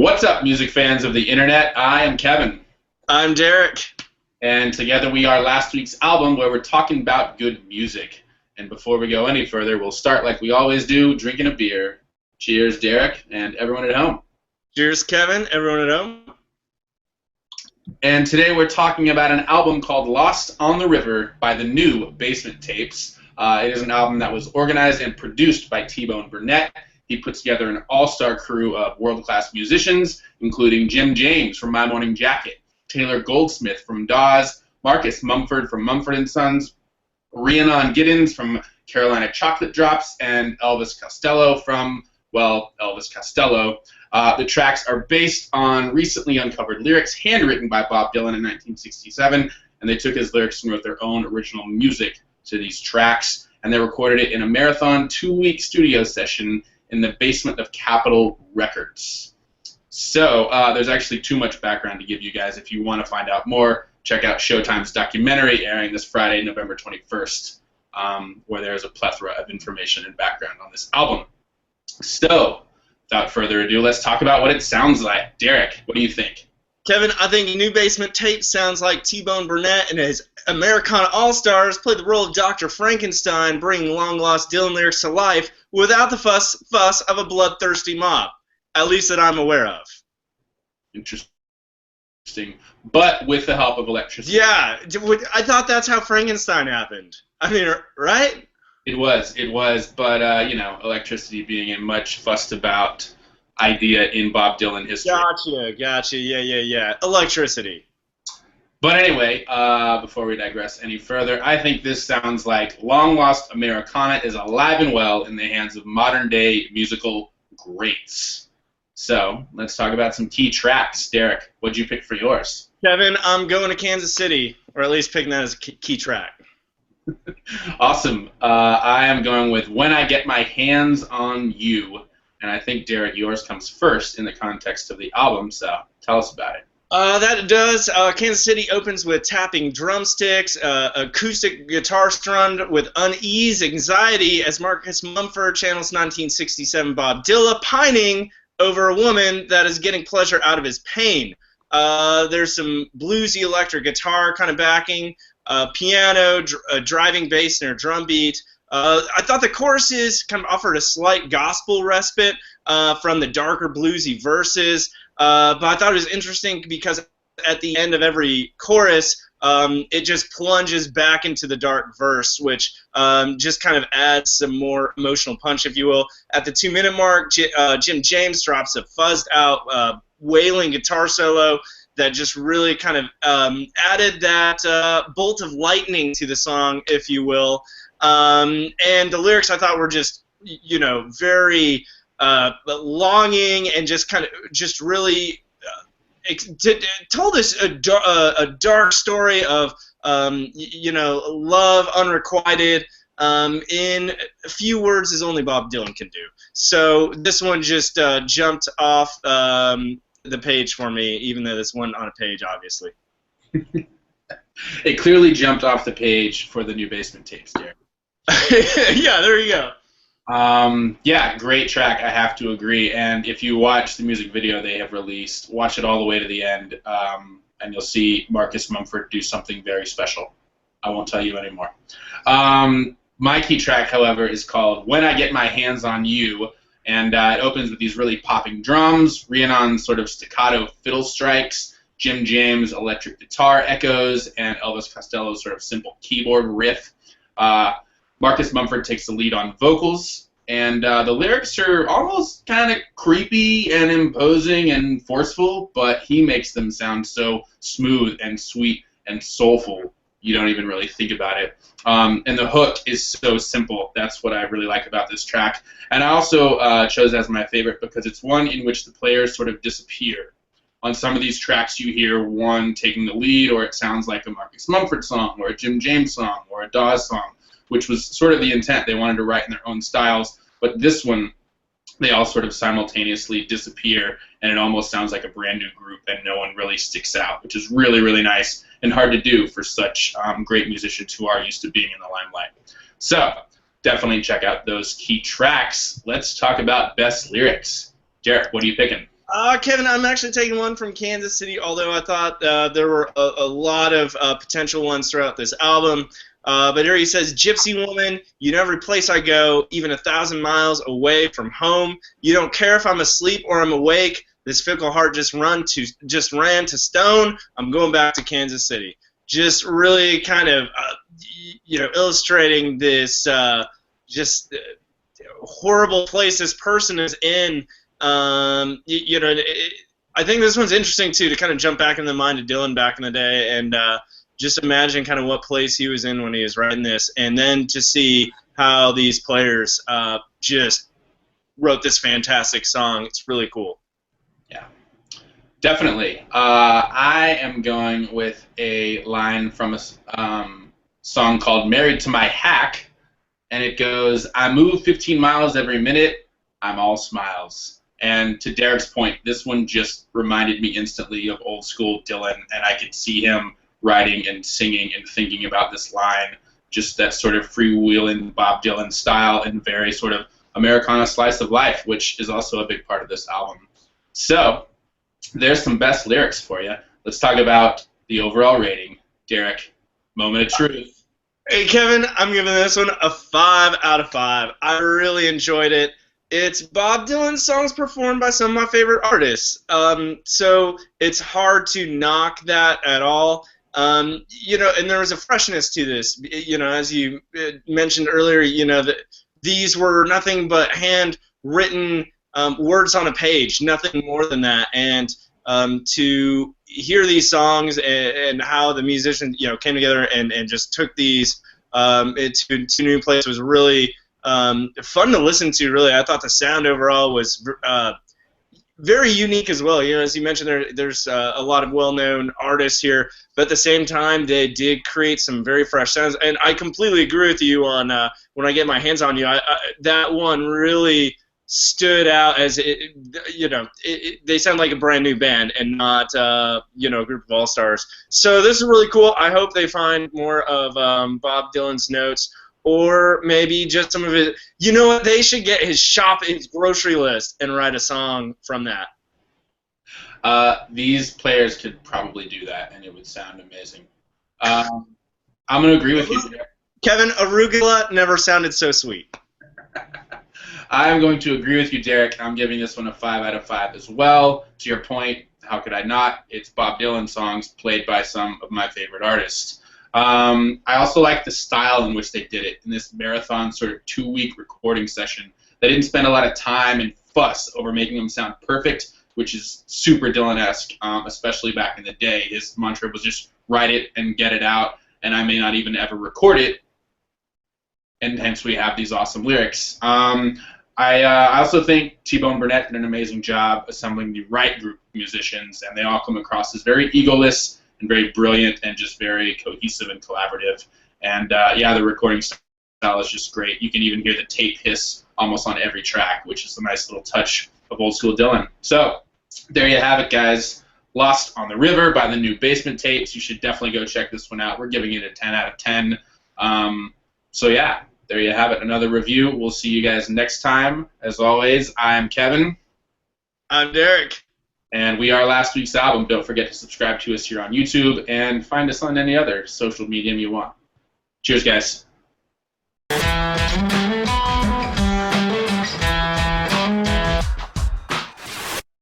What's up, music fans of the internet? I am Kevin. I'm Derek. And together we are last week's album where we're talking about good music. And before we go any further, we'll start like we always do, drinking a beer. Cheers, Derek, and everyone at home. Cheers, Kevin, everyone at home. And today we're talking about an album called Lost on the River by the New Basement Tapes. It is an album that was organized and produced by T-Bone Burnett. He put together an all-star crew of world-class musicians, including Jim James from My Morning Jacket, Taylor Goldsmith from Dawes, Marcus Mumford from Mumford & Sons, Rhiannon Giddens from Carolina Chocolate Drops, and Elvis Costello from, well, Elvis Costello. The tracks are based on recently uncovered lyrics handwritten by Bob Dylan in 1967, and they took his lyrics and wrote their own original music to these tracks, and they recorded it in a marathon 2-week studio session in the basement of Capitol Records. So there's actually too much background to give you guys. If you want to find out more, check out Showtime's documentary airing this Friday, November 21st, where there's a plethora of information and background on this album. So, without further ado, let's talk about what it sounds like. Derek, what do you think? Kevin, I think New Basement Tape sounds like T-Bone Burnett and his Americana All-Stars played the role of Dr. Frankenstein, bringing long-lost Dylan lyrics to life without the fuss of a bloodthirsty mob, at least that I'm aware of. Interesting. But with the help of electricity. Yeah, I thought that's how Frankenstein happened. I mean, right? It was, but, electricity being a much fussed about idea in Bob Dylan history. Gotcha, yeah. Electricity. But anyway, before we digress any further, I think this sounds like long-lost Americana is alive and well in the hands of modern-day musical greats. So, let's talk about some key tracks. Derek, what'd you pick for yours? Kevin, I'm going to Kansas City, or at least picking that as a key track. Awesome. I am going with When I Get My Hands on You. And I think, Derek, yours comes first in the context of the album, so tell us about it. That it does. Kansas City opens with tapping drumsticks, acoustic guitar strummed with unease, anxiety, as Marcus Mumford channels 1967 Bob Dylan pining over a woman that is getting pleasure out of his pain. There's some bluesy electric guitar kind of backing, piano, driving bass, and a drum beat. I thought the choruses kind of offered a slight gospel respite from the darker bluesy verses, but I thought it was interesting because at the end of every chorus, it just plunges back into the dark verse, which just kind of adds some more emotional punch, if you will. At the 2-minute mark, Jim James drops a fuzzed-out wailing guitar solo that just really kind of added that bolt of lightning to the song, if you will. And the lyrics I thought were just, very longing and just kind of just really told us a dark story of, love unrequited in a few words as only Bob Dylan can do. So this one just jumped off the page for me, even though this wasn't on a page, obviously. It clearly jumped off the page for the New Basement Tapes, Derek. Yeah, there you go. Yeah, great track, I have to agree. And if you watch the music video they have released, watch it all the way to the end, and you'll see Marcus Mumford do something very special. I won't tell you anymore. My key track, however, is called When I Get My Hands on You, and it opens with these really popping drums, Rhiannon's sort of staccato fiddle strikes, Jim James' electric guitar echoes, and Elvis Costello's sort of simple keyboard riff. Marcus Mumford takes the lead on vocals, and the lyrics are almost kind of creepy and imposing and forceful, but he makes them sound so smooth and sweet and soulful, you don't even really think about it. And the hook is so simple. That's what I really like about this track. And I also chose it as my favorite because it's one in which the players sort of disappear. On some of these tracks you hear one taking the lead, or it sounds like a Marcus Mumford song, or a Jim James song, or a Dawes song, which was sort of the intent. They wanted to write in their own styles, but this one, they all sort of simultaneously disappear, and it almost sounds like a brand new group, and no one really sticks out, which is really, really nice and hard to do for such great musicians who are used to being in the limelight. So, definitely check out those key tracks. Let's talk about best lyrics. Jarrett, what are you picking? Kevin, I'm actually taking one from Kansas City, although I thought there were a lot of potential ones throughout this album. But here he says, Gypsy woman, you know every place I go, even 1,000 miles away from home. You don't care if I'm asleep or I'm awake. This fickle heart just ran to stone. I'm going back to Kansas City. Just really kind of, illustrating this horrible place this person is in. I think this one's interesting too, to kind of jump back in the mind of Dylan back in the day and just imagine kind of what place he was in when he was writing this, and then to see how these players just wrote this fantastic song. It's really cool. Yeah, definitely. I am going with a line from a song called Married to My Hack, and it goes, I move 15 miles every minute, I'm all smiles. And to Derek's point, this one just reminded me instantly of old school Dylan, and I could see him writing and singing and thinking about this line, just that sort of freewheeling Bob Dylan style and very sort of Americana slice of life, which is also a big part of this album. So there's some best lyrics for you. Let's talk about the overall rating. Derek, moment of truth. Hey, Kevin, I'm giving this one a 5 out of 5. I really enjoyed it. It's Bob Dylan's songs performed by some of my favorite artists. So it's hard to knock that at all. And there was a freshness to this. As you mentioned earlier, that these were nothing but handwritten words on a page, nothing more than that. And to hear these songs and how the musicians, came together and just took these to new places was really fun to listen to. Really, I thought the sound overall was very unique as well. As you mentioned, there's a lot of well-known artists here, but at the same time, they did create some very fresh sounds. And I completely agree with you on when I get my hands on you. That one really stood out as they sound like a brand new band and not a group of all-stars. So this is really cool. I hope they find more of Bob Dylan's notes, or maybe just some of it. You know what? They should get his grocery list and write a song from that. These players could probably do that, and it would sound amazing. I'm going to agree with you, Derek. Kevin, arugula never sounded so sweet. I'm going to agree with you, Derek. I'm giving this one a 5 out of 5 as well. To your point, how could I not? It's Bob Dylan songs played by some of my favorite artists. I also like the style in which they did it in this marathon sort of 2-week recording session. They didn't spend a lot of time and fuss over making them sound perfect, which is super Dylan-esque, especially back in the day. His mantra was just write it and get it out, and I may not even ever record it, and hence we have these awesome lyrics. I also think T-Bone Burnett did an amazing job assembling the right group of musicians, and they all come across as very egoless and very brilliant and just very cohesive and collaborative. And, the recording style is just great. You can even hear the tape hiss almost on every track, which is a nice little touch of old school Dylan. So there you have it, guys. Lost on the River by the New Basement Tapes. You should definitely go check this one out. We're giving it a 10 out of 10. There you have it. Another review. We'll see you guys next time. As always, I'm Kevin. I'm Derek. And we are Last Week's Album. Don't forget to subscribe to us here on YouTube and find us on any other social medium you want. Cheers, guys.